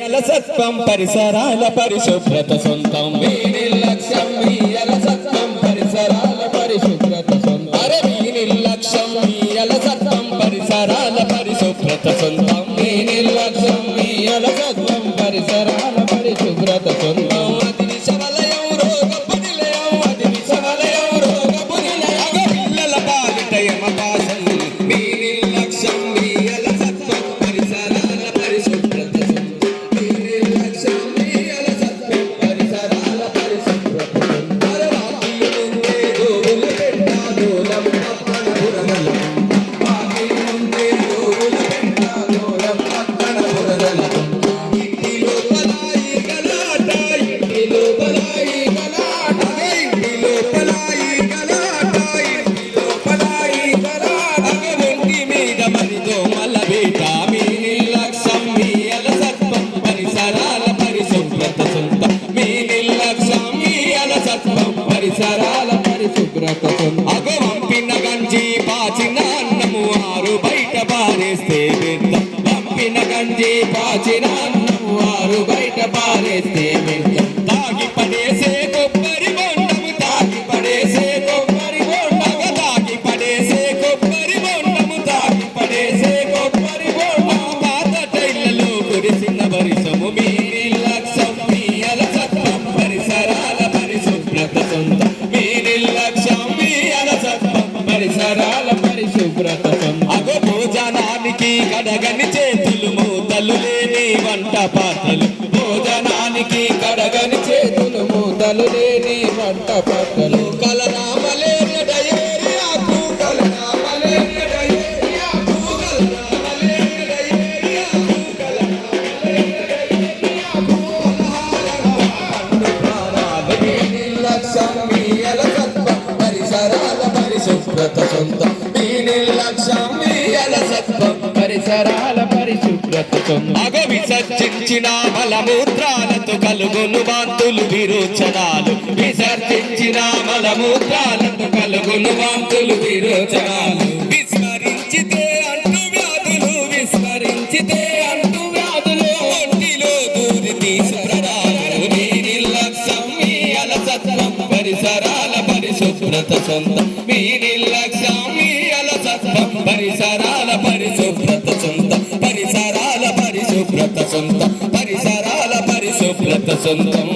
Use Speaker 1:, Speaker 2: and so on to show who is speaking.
Speaker 1: అలసత్వం పరిసరాల పరిశుభ్రత సొంతం మీ నిర్లక్ష్యం మీ అలసత్వం పరిసరాల పరిశుభ్రత సొంతం అరే మీ నిర్లక్ష్యం మీ అలసత్వం పరిసరాల పరిశుభ్రత సొంతం మీ నిర్లక్ష్యం మీ అలసత్వం పరిసరాల పరిశుభ్రత సొంతం అది విషవలయం రోగపు నిలయం అది విషవలయం రోగపు నిలయం పిల్లల పాలిట యమపాశం మీ నిర్లక్ష్యం మీ అలసత్వం పరిసరాల పరిశుభ్రత పరిసరాల పరిశుభ్రత పంపిన గంజి పాచిన అన్నము ఆరు బయట పారేస్తే పంపిన గంజి పాచిన అన్నము ఆరు బయట పారేస్తే తాగి పడేసే కొబ్బరి బొండము తాగి పడేసే కొబ్బరి బొండము తాగి పడేసే కొబ్బరి బొండము తాగి పడేసే కొబ్బరి బొండము పాత టైళ్లలో కురిసిన వర్షము మీ నిర్లక్ష్యం మీ అలసత్వం పరిసరాల పరిశుభ్రత సొంతం మీ నిర్లక్ష్యం మీ అలసత్వం పరిసరాల పరిశుభ్రత సొంతం అగో భోజనానికి కడగని చేతులు మూతలు లేని వంట పాత్రలు భోజనానికి కడగని చేతులు మూతలు లేని వంట పాత్రలు కలరా మలేరియా డయేరియాకు కలరా మలేరియా డయేరియాకు కలరా మలేరియా డయేరియాకు కలరా మలేరియా డయేరియాకు పరిసరాల పరిశుభ్రత సొంతం మీ నిర్లక్ష్యం మీ అలసత్వం పరిసరాల పరిశుభ్రత సొంతం అగ విసర్జించిన మలమూత్రాలతో కలుగును వాంతులు విరోచనాలు విసర్జించిన మలమూత్రాలతో కలుగును వాంతులు విరోచనాలు విస్మరించితే అంటు వ్యాధులు విస్మరించితే అంటు వ్యాధులు ఒంటిలో దూరి తీసుకురాలు మీ నిర్లక్ష్యం మీ అలసత్వం పరిసరాల పరిశుభ్రత సొంతం మీ నిర్లక్ష్యం మీ అలసత్వం పరిసరాల పరిశుభ్రత సొంతం పరిసరాల పరిశుభ్రత సొంతం పరిసరాల పరిశుభ్రత సొంతం